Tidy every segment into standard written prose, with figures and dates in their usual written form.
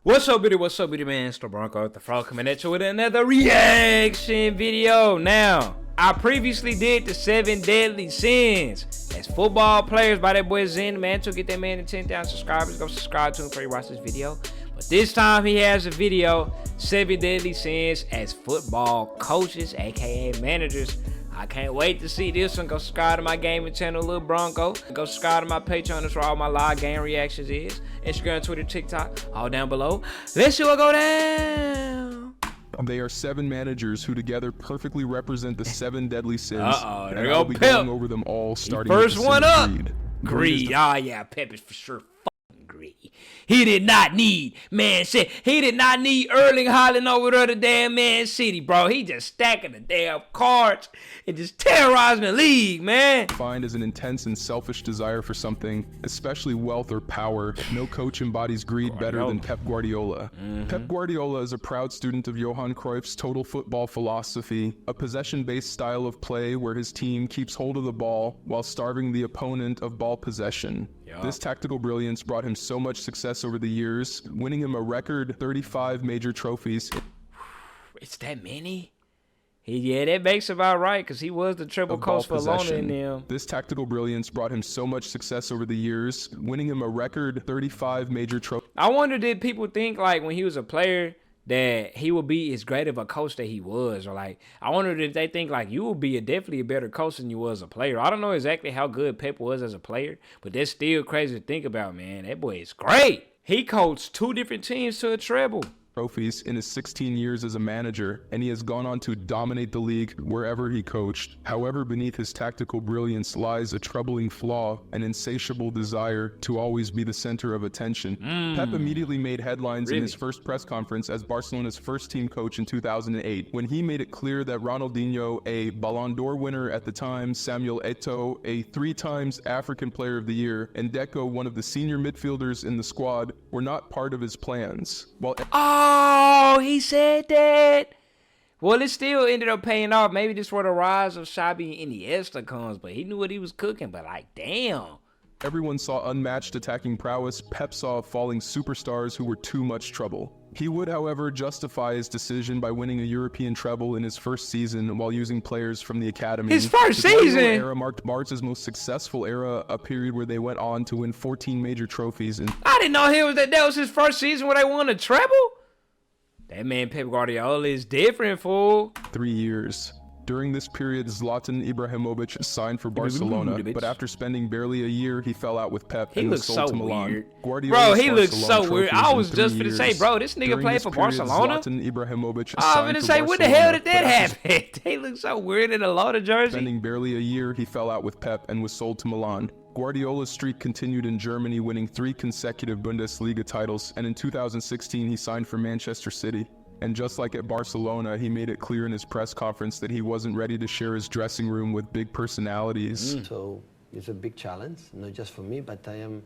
What's up, bitty, man? It's the Bronco with the Frog coming at you with another reaction video. Now, I previously did the 7 deadly sins as football players by that boy Zen, man. To get that man to 10,000 subscribers, go subscribe to him before you watch this video. But this time he has a video, 7 deadly sins as football coaches, aka managers. I can't wait to see this one. Go subscribe to my gaming channel, Lil Bronco. Go subscribe to my Patreon. That's where all my live game reactions is. Instagram, Twitter, TikTok, all down below. Let's see what go down. They are 7 managers who together perfectly represent the 7 deadly sins. There and you I'll go, be Pep. going over them all, starting First with the one sin up. of Greed. Ah, yeah, Pep is for sure fucking greed. He did not need Man City. He did not need Erling Haaland over there to damn Man City, bro. He just stacking the damn cards and just terrorizing the league, man. Defined as an intense and selfish desire for something, especially wealth or power. No coach embodies greed better than Pep Guardiola. Pep Guardiola is a proud student of Johan Cruyff's total football philosophy, a possession-based style of play where his team keeps hold of the ball while starving the opponent of ball possession. This tactical brilliance brought him so much success over the years, winning him a record 35 major trophies. It's that many? Yeah, that makes about right, because he was the triple coach for Lona in them. This tactical brilliance brought him so much success over the years, winning him a record 35 major trophies. I wonder, did people think, like, when he was a player, that he would be as great of a coach that he was? Or, like, I wonder if they think, like, you will be definitely a better coach than you was a player. I don't know exactly how good Pep was as a player, but that's still crazy to think about, man. That boy is great. He coached 2 different teams to a treble. Trophies in his 16 years as a manager, and he has gone on to dominate the league wherever he coached. However, beneath his tactical brilliance lies a troubling flaw, an insatiable desire to always be the center of attention. Pep immediately made headlines in his first press conference as Barcelona's first team coach in 2008, when he made it clear that Ronaldinho, a Ballon d'Or winner at the time, Samuel Eto'o, a 3 times African Player of the Year, and Deco, one of the senior midfielders in the squad, were not part of his plans. While Oh, he said that. Well, it still ended up paying off. Maybe this where the rise of Xabi and Iniesta comes, but he knew what he was cooking. But like, damn. everyone saw unmatched attacking prowess, Pep saw falling superstars who were too much trouble. He would, however, justify his decision by winning a European treble in his first season while using players from the academy. His first The Guardiola season? era marked Barca's most successful era, a period where they went on to win 14 major trophies. I didn't know that was his first season where they won a treble. That man Pep Guardiola is different, fool. 3 years. During this period, Zlatan Ibrahimovic signed for Barcelona, but after spending barely a year, he fell out with Pep and was sold to Milan. Bro, he looks so weird. I was just finna say, bro, this nigga played for Barcelona. Zlatan Ibrahimovic I was finna say, what the hell did that happen? They look so weird in a Lona jersey. Spending barely a year, he fell out with Pep and was sold to Milan. Guardiola's streak continued in Germany, winning 3 consecutive Bundesliga titles, and in 2016 he signed for Manchester City. And just like at Barcelona, he made it clear in his press conference that he wasn't ready to share his dressing room with big personalities. So it's a big challenge, not just for me, but I am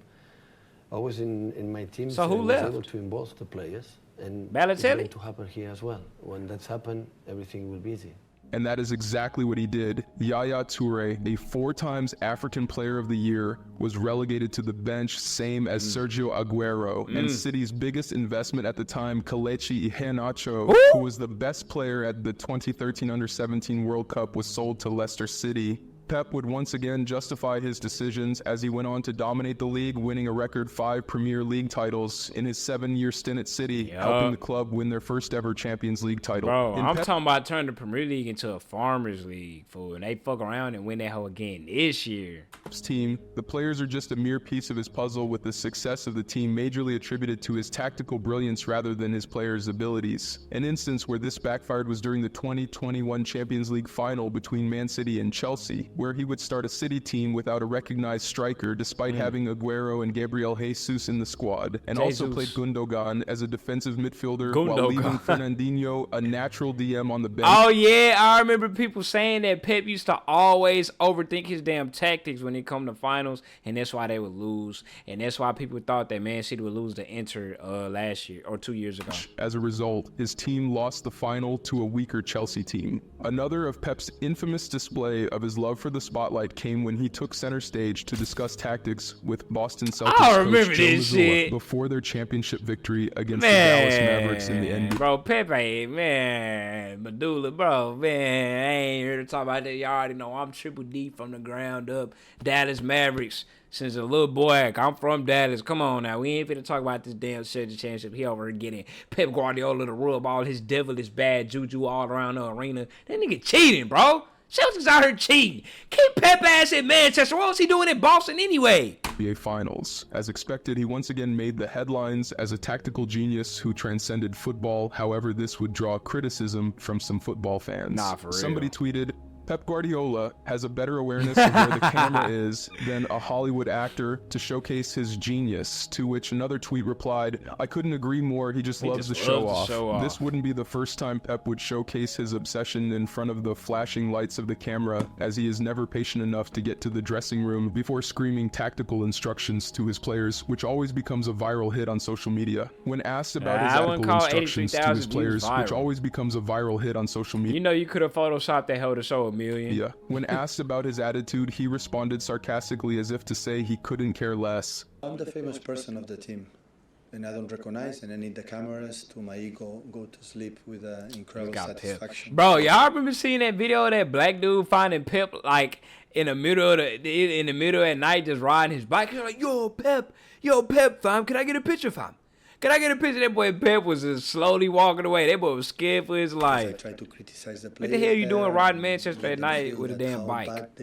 always in my team. So who left? Able to involve the players, and Balotelli? it's going to happen here as well. When that's happened, everything will be easy. And that is exactly what he did. Yaya Toure, a 4 times African Player of the Year, was relegated to the bench, same as Sergio Aguero. And City's biggest investment at the time, Kelechi Iheanacho, who was the best player at the 2013 Under-17 World Cup, was sold to Leicester City. Pep would once again justify his decisions as he went on to dominate the league, winning a record 5 Premier League titles in his 7-year stint at City, helping the club win their first ever Champions League title. Bro, I'm talking about turning the Premier League into a Farmers League, fool, and they fuck around and win that hoe again this year. Pep's team, the players are just a mere piece of his puzzle, with the success of the team majorly attributed to his tactical brilliance rather than his players' abilities. An instance where this backfired was during the 2021 Champions League final between Man City and Chelsea, where he would start a City team without a recognized striker despite having Aguero and Gabriel Jesus in the squad, and also played Gundogan as a defensive midfielder while leaving Fernandinho, a natural DM, on the bench. Oh yeah, I remember people saying that Pep used to always overthink his damn tactics when it it come to finals, and that's why they would lose. And that's why people thought that Man City would lose to Inter last year or 2 years ago. As a result, his team lost the final to a weaker Chelsea team. Another of Pep's infamous display of his love for the spotlight came when he took center stage to discuss tactics with Boston Celtics coach Joe Mazzulla before their championship victory against the Dallas Mavericks in the NBA. Bro, Pepe, man, Medulla, bro, man, I ain't here to talk about that. Y'all already know I'm triple D from the ground up. Dallas Mavericks. Since a little boy, I'm from Dallas. Come on now. We ain't finna talk about this damn Celtics championship. He over here getting Pep Guardiola to rub all his devilish bad juju all around the arena. That nigga cheating, bro. Celtics out here cheating. Keep Pep ass in Manchester. What was he doing in Boston anyway? NBA Finals. As expected, he once again made the headlines as a tactical genius who transcended football. However, this would draw criticism from some football fans. Nah, for real. Somebody tweeted, Pep Guardiola has a better awareness of where the camera is than a Hollywood actor to showcase his genius, to which another tweet replied, I couldn't agree more, he just loves the show off. This wouldn't be the first time Pep would showcase his obsession in front of the flashing lights of the camera, as he is never patient enough to get to the dressing room before screaming tactical instructions to his players, which always becomes a viral hit on social media. When asked about his tactical instructions to his players, which always becomes a viral hit on social media. You know you could have photoshopped that hell to show million. Yeah. When asked about his attitude, he responded sarcastically as if to say he couldn't care less. I'm the famous person of the team, and I don't recognize, and I need the cameras to my ego go to sleep with incredible satisfaction. Bro, y'all remember seeing that video of that black dude finding Pep like in the middle of at night just riding his bike? He's like, yo, Pep, fam, can I get a picture, fam? Can I get a picture? That boy Pep was just slowly walking away. That boy was scared for his life. I try to criticize the players. What the hell you doing riding Manchester at night with a damn bike?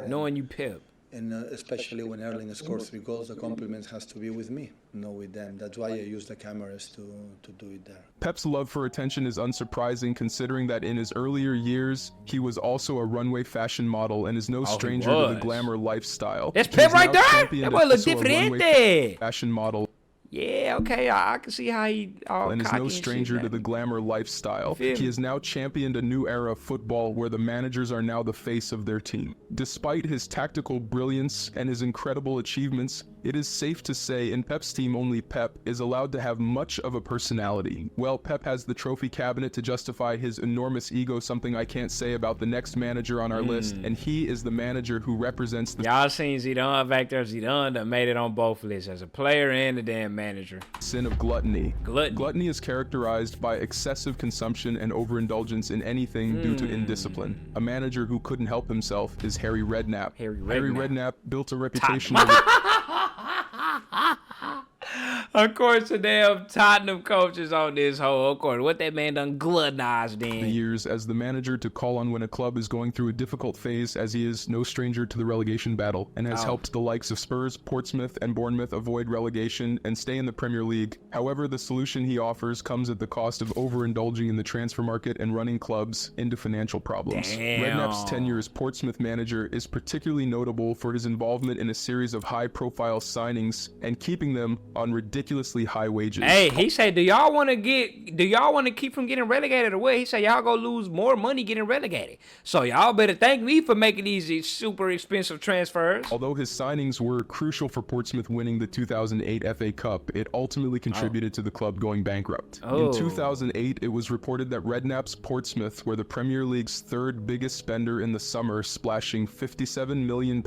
Knowing you Pep. And especially when Erling scores 3 goals, the compliments has to be with me, not with them. That's why I use the cameras to do it there. Pep's love for attention is unsurprising, considering that in his earlier years, he was also a runway fashion model and is no stranger to the glamour lifestyle. That's Pep right there? That boy look different. Fashion model. Yeah, okay, I can see how he and is no stranger to the glamour lifestyle. He has now championed a new era of football where the managers are now the face of their team. Despite his tactical brilliance and his incredible achievements, it is safe to say in Pep's team only Pep is allowed to have much of a personality. Well, Pep has the trophy cabinet to justify his enormous ego, something I can't say about the next manager on our list, and he is the manager who represents the Y'all seen Zidane back there. Zidane that made it on both lists as a player and the damn manager. Sin of gluttony. Gluttony is characterized by excessive consumption and overindulgence in anything due to indiscipline. A manager who couldn't help himself is Harry Redknapp. Harry Redknapp built a reputation of Of course, the damn Tottenham coaches on this whole, of course. What that man done gluttonized in. Years as the manager to call on when a club is going through a difficult phase, as he is no stranger to the relegation battle, and has helped the likes of Spurs, Portsmouth, and Bournemouth avoid relegation and stay in the Premier League. However, the solution he offers comes at the cost of overindulging in the transfer market and running clubs into financial problems. Redknapp's tenure as Portsmouth manager is particularly notable for his involvement in a series of high-profile signings and keeping them on ridiculously high wages. Hey, he said, do y'all want to keep from getting relegated or what? He said, y'all gonna lose more money getting relegated. So y'all better thank me for making these super expensive transfers. Although his signings were crucial for Portsmouth winning the 2008 FA Cup, it ultimately contributed to the club going bankrupt. In 2008, it was reported that Redknapp's Portsmouth were the Premier League's third biggest spender in the summer, splashing £57 million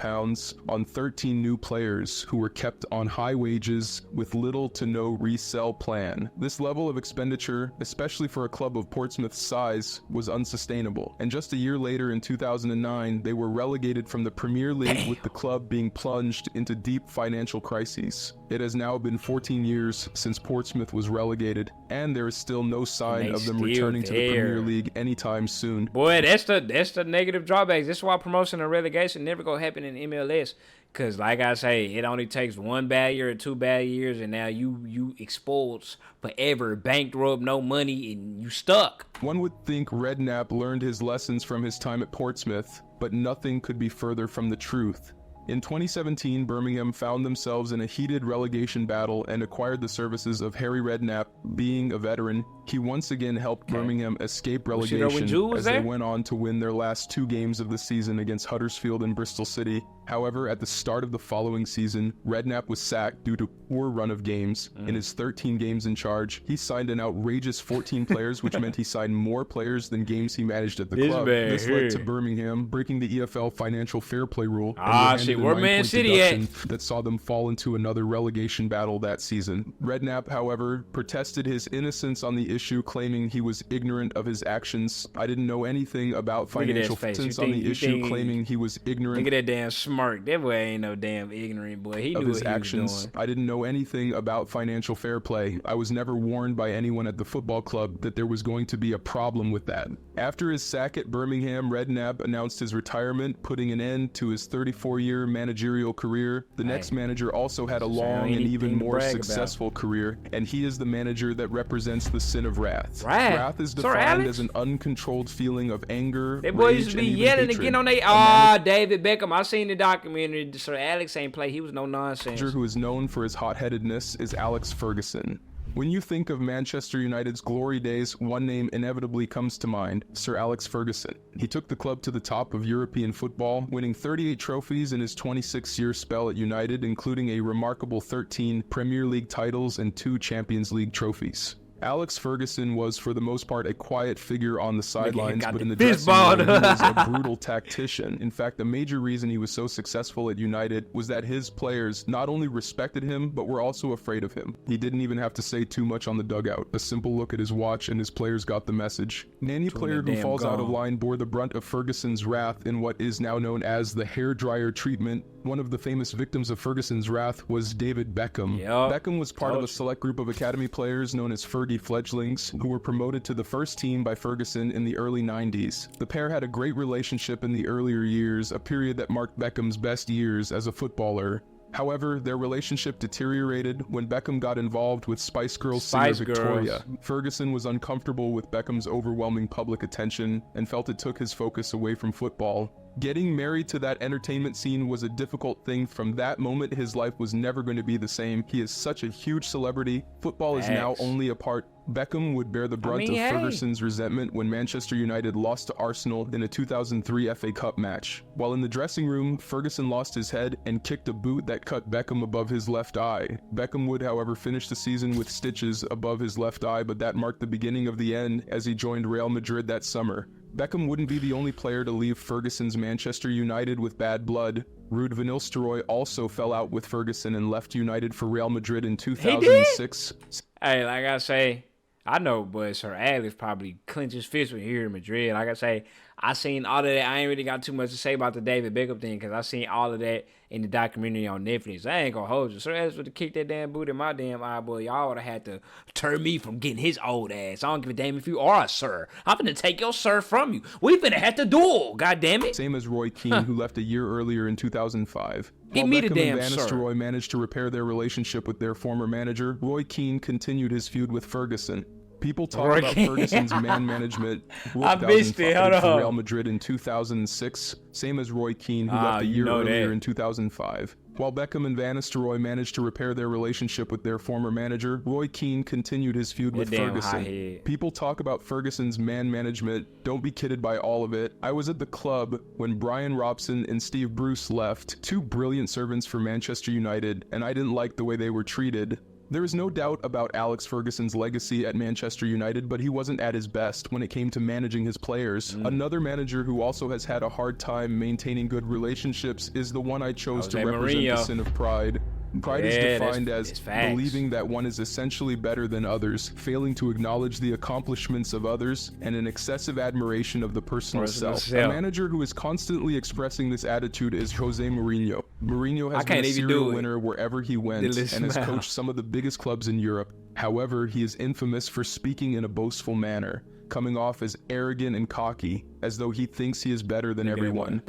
on 13 new players who were kept on high wages with little to no resell plan. This level of expenditure, especially for a club of Portsmouth's size, was unsustainable. And just a year later, in 2009, they were relegated from the Premier League, with the club being plunged into deep financial crises. It has now been 14 years since Portsmouth was relegated, and there is still no sign of them returning to the Premier League anytime soon. Boy, that's the negative drawbacks. That's why promotion and relegation never gonna happen in MLS. Cause like I say, it only takes 1 bad year or 2 bad years, and now you exposed forever, bankrupt, no money, and you stuck. One would think Redknapp learned his lessons from his time at Portsmouth, but nothing could be further from the truth. In 2017, Birmingham found themselves in a heated relegation battle and acquired the services of Harry Redknapp. Being a veteran, he once again helped Birmingham escape relegation as they went on to win their last 2 games of the season against Huddersfield and Bristol City. However, at the start of the following season, Redknapp was sacked due to poor run of games. In his 13 games in charge, he signed an outrageous 14 players, which meant he signed more players than games he managed at the club. This led to Birmingham breaking the EFL financial fair play rule shit, where Man City at? that saw them fall into another relegation battle that season. Redknapp, however, protested his innocence on the issue, claiming he was ignorant of his actions. I didn't know anything about financial fair on the issue, claiming he was ignorant. Look at that damn smirk. That boy ain't no damn ignorant boy. He knew his what he actions. was doing. I didn't know anything about financial fair play. I was never warned by anyone at the football club that there was going to be a problem with that. After his sack at Birmingham, Redknapp announced his retirement, putting an end to his 34-year managerial career. The next manager also had a long and even more successful career, and he is the manager that represents the sin of wrath. Wrath is defined as an uncontrolled feeling of anger, that boy rage, used to be and yelling hatred. again on David Beckham. I seen the documentary. Sir Alex ain't play. He was no nonsense. Who is known for his hot-headedness is Alex Ferguson. When you think of Manchester United's glory days, one name inevitably comes to mind, Sir Alex Ferguson. He took the club to the top of European football, winning 38 trophies in his 26-year spell at United, including a remarkable 13 Premier League titles and 2 Champions League trophies. Alex Ferguson was, for the most part, a quiet figure on the sidelines, but in the dressing room, he was a brutal tactician. In fact, a major reason he was so successful at United was that his players not only respected him, but were also afraid of him. He didn't even have to say too much on the dugout. A simple look at his watch and his players got the message. Any player who falls out of line bore the brunt of Ferguson's wrath in what is now known as the hairdryer treatment. One of the famous victims of Ferguson's wrath was David Beckham. Beckham was part of a select group of academy players known as Fergie fledglings, who were promoted to the first team by Ferguson in the early 90s. The pair had a great relationship in the earlier years, a period that marked Beckham's best years as a footballer. However, their relationship deteriorated when Beckham got involved with Spice Girls singer Victoria. Ferguson was uncomfortable with Beckham's overwhelming public attention and felt it took his focus away from football. Getting married to that entertainment scene was a difficult thing. From that moment, his life was never going to be the same. He is such a huge celebrity. Football is now only a part. Beckham would bear the brunt of Ferguson's resentment when Manchester United lost to Arsenal in a 2003 FA Cup match. While in the dressing room, Ferguson lost his head and kicked a boot that cut Beckham above his left eye. Beckham would, however, finish the season with stitches above his left eye, but that marked the beginning of the end as he joined Real Madrid that summer. Beckham wouldn't be the only player to leave Ferguson's Manchester United with bad blood. Ruud van Nistelrooy also fell out with Ferguson and left United for Real Madrid in 2006. Hey, like I say, I know, but Sir Alex probably clenched his fist when here in Madrid. Like I say, I seen all of that. I ain't really got too much to say about the David Beckham thing because I seen all of that in the documentary on Netflix. I ain't gonna hold you. Sir Alex would have kicked that damn boot in my damn eye, boy. Y'all would have had to turn me from getting his old ass. I don't give a damn if you are a sir. I'm finna take your sir from you. We finna have to duel, God damn it. Same as Roy Keane, who left a year earlier in 2005. Give me the damn and Van Nistelrooy managed to repair their relationship with their former manager, Roy Keane continued his feud with Ferguson. People talk about Ferguson's man management. I missed it. Hold on. For Real Madrid in 2006, same as Roy Keane, who left a year earlier in 2005. While Beckham and Van Nistelrooy managed to repair their relationship with their former manager, Roy Keane continued his feud with Ferguson. People talk about Ferguson's man management. Don't be kidded by all of it. I was at the club when Brian Robson and Steve Bruce left, 2 brilliant servants for Manchester United, and I didn't like the way they were treated. There is no doubt about Alex Ferguson's legacy at Manchester United, but he wasn't at his best when it came to managing his players. Another manager who also has had a hard time maintaining good relationships is the one I chose to represent the sin of pride. Pride is defined as believing that one is essentially better than others, failing to acknowledge the accomplishments of others, and an excessive admiration of the personal self. A manager who is constantly expressing this attitude is Jose Mourinho. Mourinho has been a serial winner wherever he went and has coached some of the biggest clubs in Europe. However, he is infamous for speaking in a boastful manner, coming off as arrogant and cocky, as though he thinks he is better than everyone.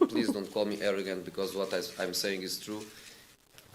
Please don't call me arrogant, because what I'm saying is true.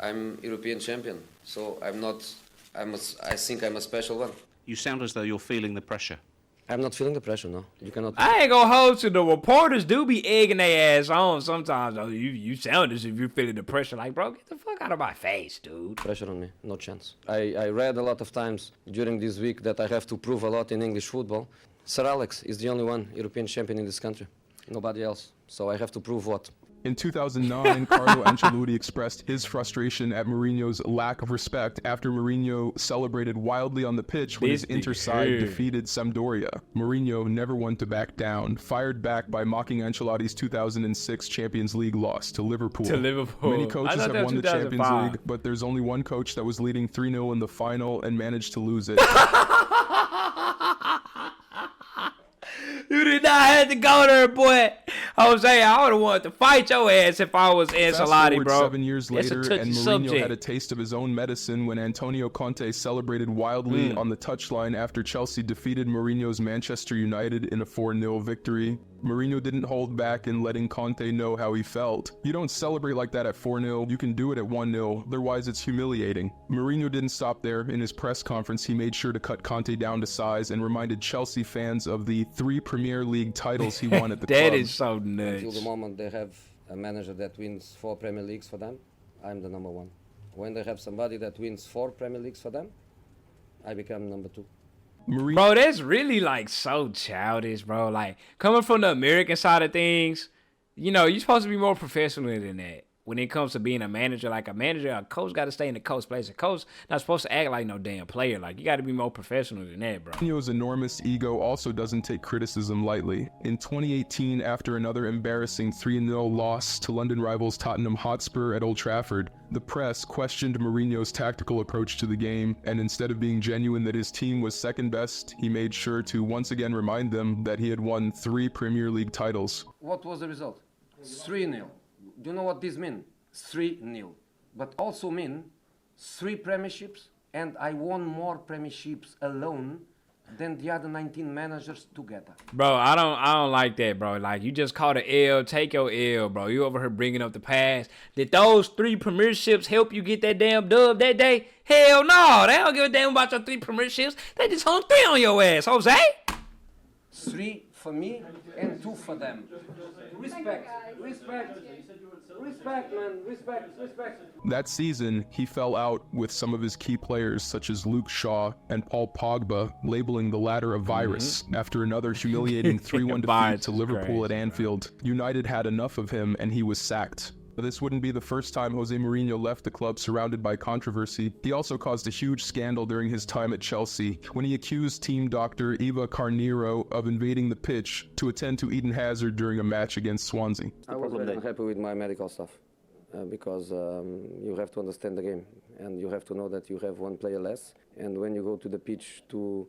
I'm European champion, so I think I'm a special one. You sound as though you're feeling the pressure. I'm not feeling the pressure, no. You cannot. I ain't gonna hold you. The reporters do be egging their ass on sometimes. Oh, you sound as if you're feeling the pressure. Like, bro, get the fuck out of my face, dude. Pressure on me, no chance. I read a lot of times during this week that I have to prove a lot in English football. Sir Alex is the only one European champion in this country. Nobody else. So I have to prove what? In 2009, Carlo Ancelotti expressed his frustration at Mourinho's lack of respect after Mourinho celebrated wildly on the pitch when his Inter side defeated Sampdoria. Mourinho, never one to back down, fired back by mocking Ancelotti's 2006 Champions League loss to Liverpool. Many coaches have won the Champions League, but there's only one coach that was leading 3-0 in the final and managed to lose it. You did not have to go there, boy. Jose, I would have wanted to fight your ass if I was Ancelotti, bro. 7 years later, and Mourinho had a taste of his own medicine when Antonio Conte celebrated wildly on the touchline after Chelsea defeated Mourinho's Manchester United in a 4-0 victory. Mourinho didn't hold back in letting Conte know how he felt. You don't celebrate like that at 4-0, you can do it at 1-0, otherwise it's humiliating. Mourinho didn't stop there. In his press conference, he made sure to cut Conte down to size and reminded Chelsea fans of the 3 Premier League titles he won at the club. That is so nuts. Until the moment they have a manager that wins 4 Premier Leagues for them, I'm the number 1. When they have somebody that wins 4 Premier Leagues for them, I become number 2. Bro, that's really like so childish, bro. Like coming from the American side of things, you know, you're supposed to be more professional than that. When it comes to being a manager, a coach got to stay in the coach place. A coach not supposed to act like no damn player. Like, you got to be more professional than that, bro. Mourinho's enormous ego also doesn't take criticism lightly. In 2018, after another embarrassing 3-0 loss to London rivals Tottenham Hotspur at Old Trafford, the press questioned Mourinho's tactical approach to the game, and instead of being genuine that his team was second best, he made sure to once again remind them that he had won 3 Premier League titles. What was the result? 3-0. Do you know what this means? 3-0. But also mean 3 premierships, and I won more premierships alone than the other 19 managers together. Bro, I don't like that, bro. Like, you just caught an L, take your L, bro. You over here bringing up the past. Did those 3 premierships help you get that damn dub that day? Hell no, they don't give a damn about your 3 premierships. They just hung 3 on your ass, Jose. 3 for me and 2 for them. Respect, man, respect. That season, he fell out with some of his key players such as Luke Shaw and Paul Pogba, labeling the latter a virus. After another humiliating 3-1 defeat to Liverpool at Anfield, United had enough of him and he was sacked. But this wouldn't be the first time Jose Mourinho left the club surrounded by controversy. He also caused a huge scandal during his time at Chelsea when he accused team doctor Eva Carneiro of invading the pitch to attend to Eden Hazard during a match against Swansea. I was very unhappy with my medical staff because you have to understand the game and you have to know that you have 1 player less, and when you go to the pitch to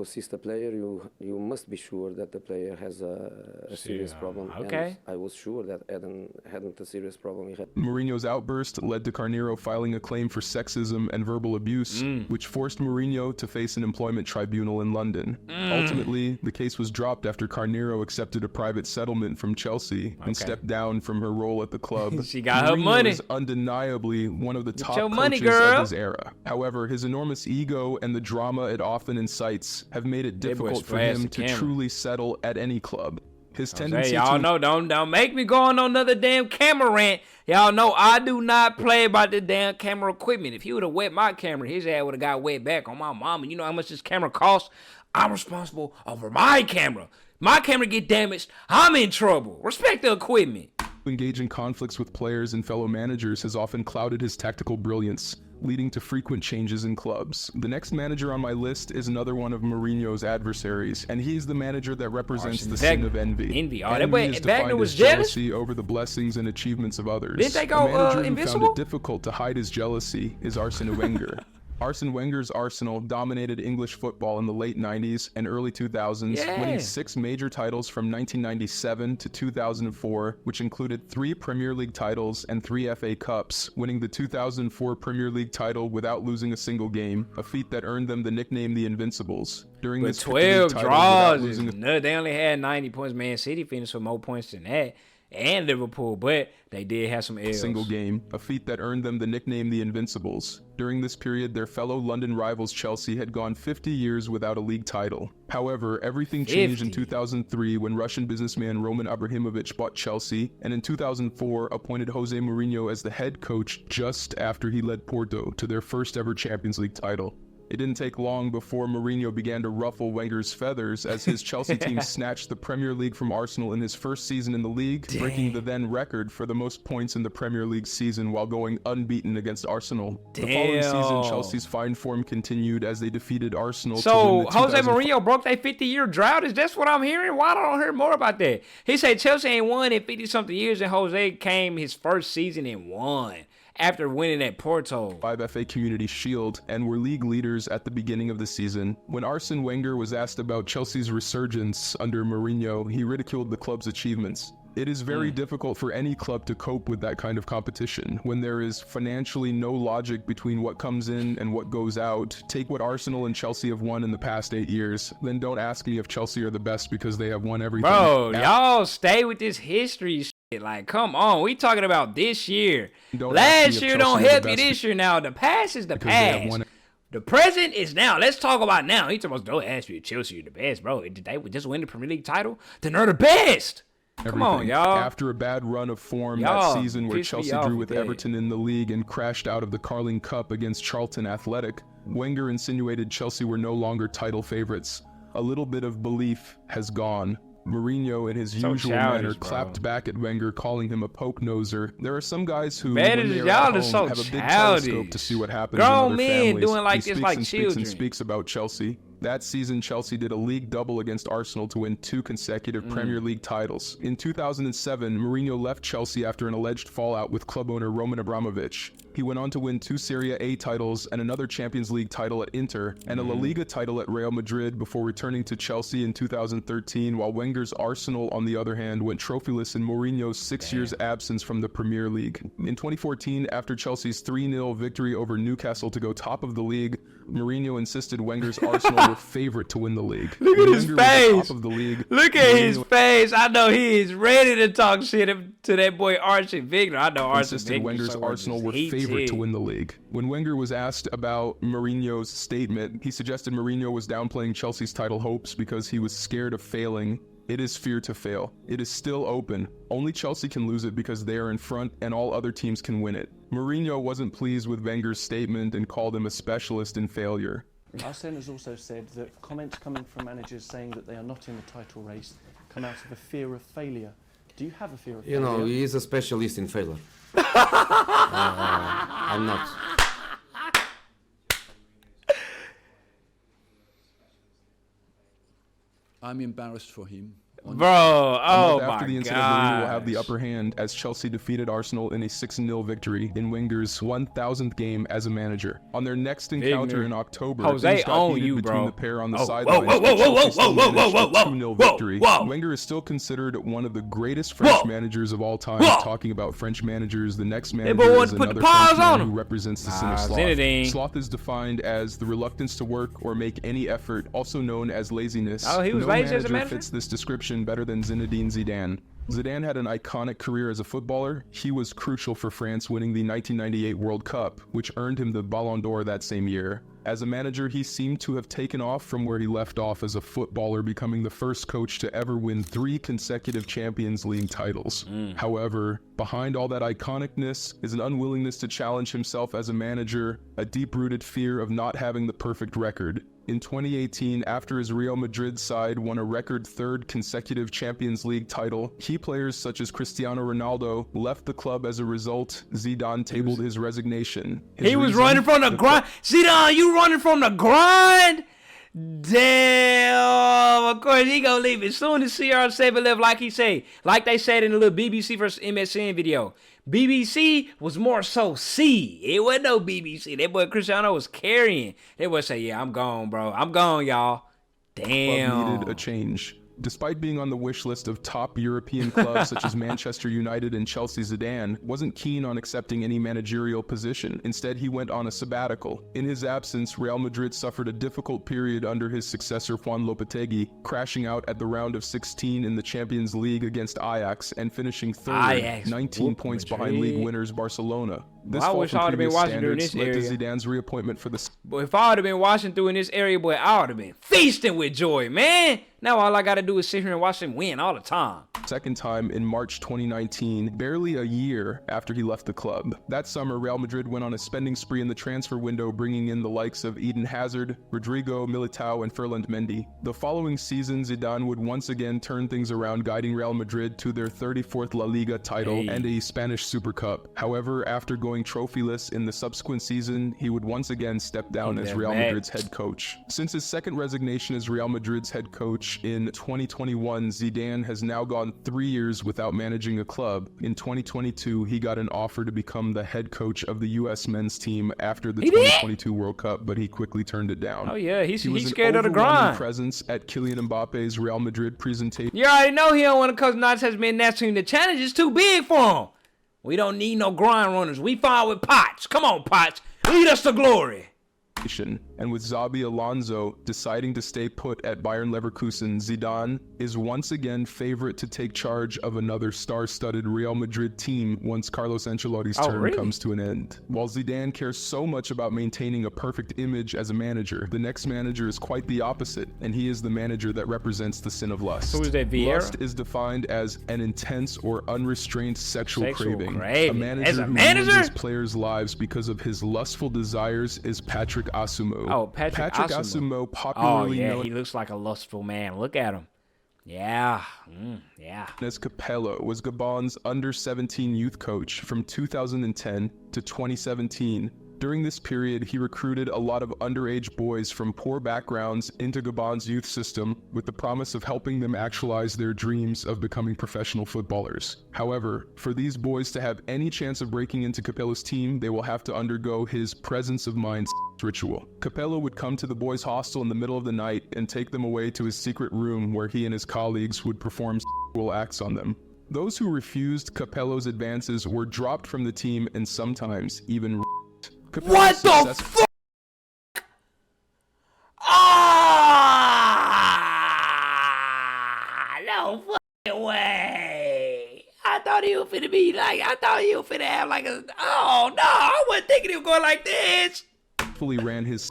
assist a player, you must be sure that the player has a serious problem. Okay. And I was sure that Eden hadn't a serious problem. Mourinho's outburst led to Carneiro filing a claim for sexism and verbal abuse, which forced Mourinho to face an employment tribunal in London. Ultimately, the case was dropped after Carneiro accepted a private settlement from Chelsea and stepped down from her role at the club. She got Mourinho her money. is undeniably one of the top your money, coaches girl. of his era. However, his enormous ego and the drama it often incites have made it difficult for him to truly settle at any club. His tendency y'all know, don't make me go on another damn camera rant. Y'all know I do not play about the damn camera equipment. If he would have wet my camera, his ass would have got wet back on my mama. You know how much this camera costs? I'm responsible over my camera. My camera get damaged, I'm in trouble. Respect the equipment. Engage in conflicts with players and fellow managers has often clouded his tactical brilliance, leading to frequent changes in clubs. The next manager on my list is another one of Mourinho's adversaries, and he's the manager that represents the sin of envy. Oh, that boy Wagner was jealous? Jealousy over the blessings and achievements of others. Did they go a manager who invincible? found it difficult to hide his jealousy is Arsene Wenger. Arsene Wenger's Arsenal dominated English football in the late 90s and early 2000s, winning 6 major titles from 1997 to 2004, which included 3 Premier League titles and 3 FA Cups, winning the 2004 Premier League title without losing a single game, a feat that earned them the nickname the Invincibles. During But this 12 draws is nuts. They only had 90 points. Man City finished with more points than that, and Liverpool, but they did have some L's. Single game, a feat that earned them the nickname the Invincibles. During this period, their fellow London rivals Chelsea had gone 50 years without a league title. However, everything changed in 2003 when Russian businessman Roman Abramovich bought Chelsea, and in 2004 appointed Jose Mourinho as the head coach just after he led Porto to their first ever Champions League title. It didn't take long before Mourinho began to ruffle Wenger's feathers as his Chelsea team snatched the Premier League from Arsenal in his first season in the league, breaking the then record for the most points in the Premier League season while going unbeaten against Arsenal. The following season, Chelsea's fine form continued as they defeated Arsenal to win the Jose Mourinho broke that 50-year drought? Is that what I'm hearing? Why don't I hear more about that? He said Chelsea ain't won in 50-something years, and Jose came his first season and won after winning at Porto. 5 FA Community Shield and were league leaders at the beginning of the season. When Arsene Wenger was asked about Chelsea's resurgence under Mourinho, he ridiculed the club's achievements. It is very difficult for any club to cope with that kind of competition when there is financially no logic between what comes in and what goes out. Take what Arsenal and Chelsea have won in the past 8 years, then don't ask me if Chelsea are the best because they have won everything. Bro, y'all stay with this history shit. Like, come on, we talking about this year. Last year don't help you this year now. The past is the past. The present is now. Let's talk about now. He talking about, don't ask me if Chelsea are the best, bro. Did they just win the Premier League title? Then they're the best. Come on, y'all. After a bad run of form that season where Chelsea drew with Everton in the league and crashed out of the Carling Cup against Charlton Athletic, Wenger insinuated Chelsea were no longer title favorites. A little bit of belief has gone. Mourinho, in his usual manner, clapped back at Wenger, calling him a poke-noser. There are some guys who, when they're at home, have a big telescope to see what happens in other families. Doing like this like children. And speaks about Chelsea. That season, Chelsea did a league double against Arsenal to win 2 consecutive Premier League titles. In 2007, Mourinho left Chelsea after an alleged fallout with club owner Roman Abramovich. He went on to win 2 Serie A titles and another Champions League title at Inter and a La Liga title at Real Madrid before returning to Chelsea in 2013, while Wenger's Arsenal, on the other hand, went trophyless in Mourinho's 6 years absence from the Premier League. In 2014, after Chelsea's 3-0 victory over Newcastle to go top of the league, Mourinho insisted Wenger's Arsenal were favorite to win the league. Look at his face. Look at his face. I know he is ready to talk shit to that boy Arsene Wenger. I know Arsene Wenger. Wenger's Arsenal were favorite to win the league. When Wenger was asked about Mourinho's statement, he suggested Mourinho was downplaying Chelsea's title hopes because he was scared of failing. It is fear to fail. It is still open. Only Chelsea can lose it because they are in front and all other teams can win it. Mourinho wasn't pleased with Wenger's statement and called him a specialist in failure. Arsene has also said that comments coming from managers saying that they are not in the title race come out of a fear of failure. Do you have a fear of failure? You know, he is a specialist in failure. I'm not. I'm embarrassed for him. Bro, oh my After the incident, Mourinho will have the upper hand as Chelsea defeated Arsenal in a 6-0 victory in Wenger's 1,000th game as a manager. On their next encounter in October, Jose own you, between the pair on the sidelines. 2-0 victory. Wenger is still considered one of the greatest French managers of all time. Talking about French managers, the next manager is another Frenchman who represents the sin of sloth. Sloth is defined as the reluctance to work or make any effort, also known as laziness. Oh, he was lazy as a manager? Fits this description better than Zinedine Zidane. Zidane had an iconic career as a footballer. He was crucial for France winning the 1998 World Cup, which earned him the Ballon d'Or that same year. As a manager, he seemed to have taken off from where he left off as a footballer, becoming the first coach to ever win 3 consecutive Champions League titles. However, behind all that iconicness is an unwillingness to challenge himself as a manager, a deep-rooted fear of not having the perfect record. In 2018, after his Real Madrid side won a record 3rd consecutive Champions League title, key players such as Cristiano Ronaldo left the club as a result. Zidane tabled his resignation. He was running from the grind. Zidane, you running from the grind? Damn, of course he gonna leave as soon as CR7 left, like they said in the little BBC vs MSN video. BBC was more so C. It wasn't no BBC. That boy Cristiano was carrying. They would say, yeah, I'm gone, bro. I'm gone, y'all. Damn. Club needed a change. Despite being on the wish list of top European clubs such as Manchester United and Chelsea, Zidane wasn't keen on accepting any managerial position. Instead, he went on a sabbatical. In his absence, Real Madrid suffered a difficult period under his successor Juan Lopetegui, crashing out at the round of 16 in the Champions League against Ajax and finishing 3rd, 19 points behind league winners Barcelona. This I fall wish from I would have been previous watching through standards this led to area. Zidane's reappointment for the But if I would have been watching through in this area, boy, I would have been feasting with joy, man. Now all I got to do is sit here and watch him win all the time. second time in March 2019, barely a year after he left the club. That summer, Real Madrid went on a spending spree in the transfer window, bringing in the likes of Eden Hazard, Rodrigo, Militao, and Ferland Mendy. The following season, Zidane would once again turn things around, guiding Real Madrid to their 34th La Liga title and a Spanish Super Cup. However, after going trophyless in the subsequent season, he would once again step down as Real Madrid's head coach. Since his second resignation as Real Madrid's head coach in 2021, Zidane has now gone 3 years without managing a club. In 2022, he got an offer to become the head coach of the U.S. men's team after the 2022 World Cup, but he quickly turned it down. Oh yeah, he's He scared of the an overwhelming grind. presence at Kylian Mbappe's Real Madrid presentation. You already know he don't want to coach Notts has been that team. The challenge is too big for him. We don't need no grind runners. We fine with Potts. Come on, Potts. Lead us to glory. And with Xabi Alonso deciding to stay put at Bayern Leverkusen, Zidane is once again favorite to take charge of another star-studded Real Madrid team once Carlos Ancelotti's term comes to an end. While Zidane cares so much about maintaining a perfect image as a manager, the next manager is quite the opposite, and he is the manager that represents the sin of lust. Who is that, Vieira? Lust is defined as an intense or unrestrained sexual craving. craving. A manager As a who manager? ruins his players' lives because of his lustful desires is Patrick Asumo. Oh, Patrick Asumo, Oh popularly yeah, known he looks like a lustful man. Look at him. Yeah, yeah. as Capello, was Gabon's under-17 youth coach from 2010 to 2017. During this period, he recruited a lot of underage boys from poor backgrounds into Gabon's youth system with the promise of helping them actualize their dreams of becoming professional footballers. However, for these boys to have any chance of breaking into Capello's team, they will have to undergo his presence of mind ritual. Capello would come to the boys' hostel in the middle of the night and take them away to his secret room where he and his colleagues would perform sexual acts on them. Those who refused Capello's advances were dropped from the team and sometimes even Capello's What the fuck? Ah! No fucking way. I thought he was finna be like, I thought he was finna have like a, oh no, I wasn't thinking he was going like this. Fully ran his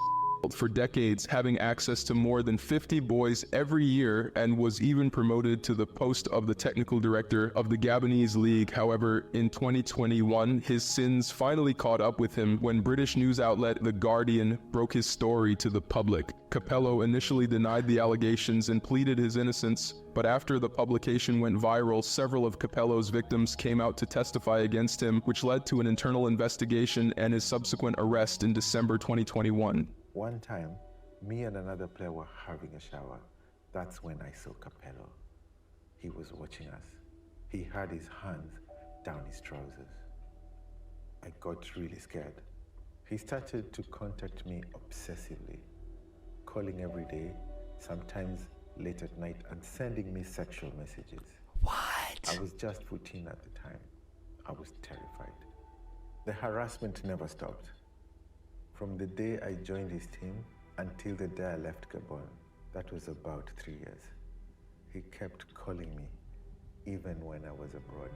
for decades, having access to more than 50 boys every year, and was even promoted to the post of the technical director of the Gabonese league. However, in 2021, his sins finally caught up with him when British news outlet The Guardian broke his story to the public. Capello initially denied the allegations and pleaded his innocence, but after the publication went viral, several of Capello's victims came out to testify against him, which led to an internal investigation and his subsequent arrest in December 2021. One time, me and another player were having a shower. That's when I saw Capello. He was watching us. He had his hands down his trousers. I got really scared. He started to contact me obsessively, calling every day, sometimes late at night, and sending me sexual messages. What? I was just 14 at the time. I was terrified. The harassment never stopped. From the day I joined his team until the day I left Gabon, that was about 3 years. He kept calling me, even when I was abroad.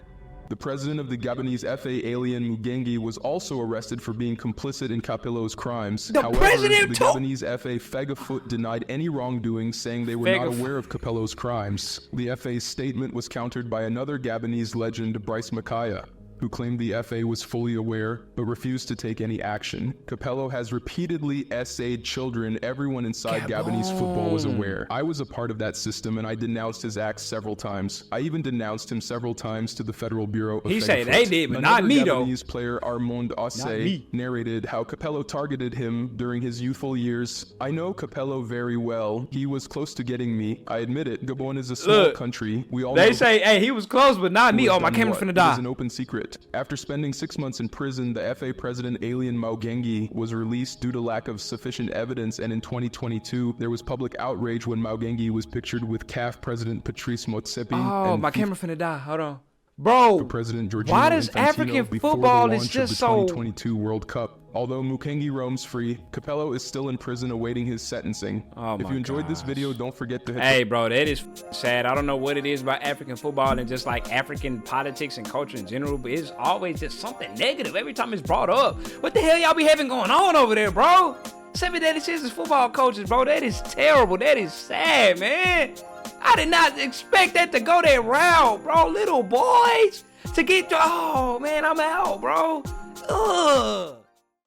The president of the Gabonese FA, Alien Mugengi, was also arrested for being complicit in Capello's crimes. However, the Gabonese FA Fegafoot denied any wrongdoing, saying they were not aware of Capello's crimes. The FA's statement was countered by another Gabonese legend, Bryce Makaya, who claimed the FA was fully aware, but refused to take any action. Capello has repeatedly essayed children. Everyone inside Gabonese football was aware. I was a part of that system, and I denounced his acts several times. I even denounced him several times to the Federal Bureau of He Fegafoot. said they did, but not me though. Gabonese player Armand Ossé narrated how Capello targeted him during his youthful years. I know Capello very well. He was close to getting me. I admit it. Gabon is a small country. We all They know say, hey, he was close, but not me. Oh, my camera's finna die. It is an open secret. After spending 6 months in prison, the FA president Alien Mugengi was released due to lack of sufficient evidence, and in 2022, there was public outrage when Mugengi was pictured with CAF president Patrice Motsepe. Oh, and my FIFA camera finna die. Hold on. Bro, President Jorginho why does Infantino African before football the is launch just of the so... 2022 World Cup. Although Mukengi roams free, Capello is still in prison awaiting his sentencing. If you enjoyed this video, don't forget to hit Hey, bro, that is sad. I don't know what it is about African football and just like African politics and culture in general, but it's always just something negative every time it's brought up. What the hell y'all be having going on over there, bro? 7 Deadly Sins is football coaches, bro. That is terrible. That is sad, man. I did not expect that to go that route, bro. Little boys to get to, oh, man, I'm out, bro. Ugh.